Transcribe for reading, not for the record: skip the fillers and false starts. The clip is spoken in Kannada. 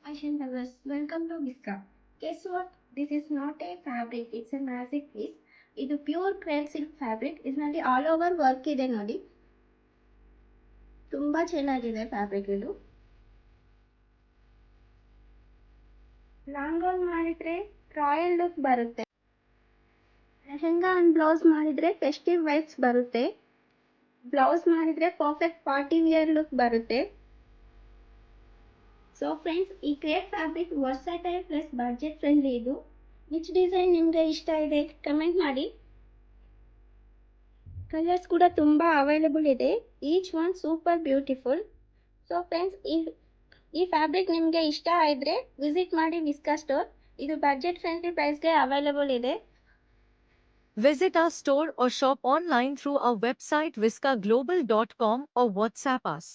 Asian lovers, welcome to Visca. Guess what? This is not a fabric, it's a magic piece. ಇದು ಪ್ಯೂರ್ ಕ್ರೇಪ್ ಸಿಲ್ಕ್ ಫ್ಯಾಬ್ರಿಕ್. ಇದರಲ್ಲಿ ಆಲ್ ಓವರ್ ವರ್ಕ್ ಇದೆ ನೋಡಿ. ತುಂಬಾ ಚೆನ್ನಾಗಿದೆ ಫ್ಯಾಬ್ರಿಕ್ ಇದು. ಲಾಂಗ್ ಗೌನ್ ಮಾಡಿದ್ರೆ ರಾಯಲ್ ಲುಕ್ ಬರುತ್ತೆ. ಲೆಹೆಂಗಾ ಅಂಡ್ ಬ್ಲೌಸ್ ಮಾಡಿದ್ರೆ ಫೆಸ್ಟಿವ್ ವೈಬ್ಸ್ ಬರುತ್ತೆ. ಬ್ಲೌಸ್ ಮಾಡಿದ್ರೆ ಪರ್ಫೆಕ್ಟ್ ಪಾರ್ಟಿ ವೇರ್ ಲುಕ್ ಬರುತ್ತೆ. ಸೊ ಫ್ರೆಂಡ್ಸ್, ಈ crepe fabric versatile plus budget friendly ಇದು. ವಿಚ್ ಡಿಸೈನ್ ನಿಮಗೆ ಇಷ್ಟ ಇದೆ ಕಮೆಂಟ್ ಮಾಡಿ. ಕಲರ್ಸ್ ಕೂಡ ತುಂಬ ಅವೈಲೇಬಲ್ ಇದೆ. Each one super beautiful. So friends, ಈ ಫ್ಯಾಬ್ರಿಕ್ ನಿಮಗೆ ಇಷ್ಟ ಆದರೆ ವಿಸಿಟ್ ಮಾಡಿ ವಿಸ್ಕಾ ಸ್ಟೋರ್. ಇದು ಬಡ್ಜೆಟ್ ಫ್ರೆಂಡ್ಲಿ ಪ್ರೈಸ್ಗೆ ಅವೈಲೇಬಲ್ ಇದೆ. Visit our store or shop online through our website viscaglobal.com or WhatsApp us.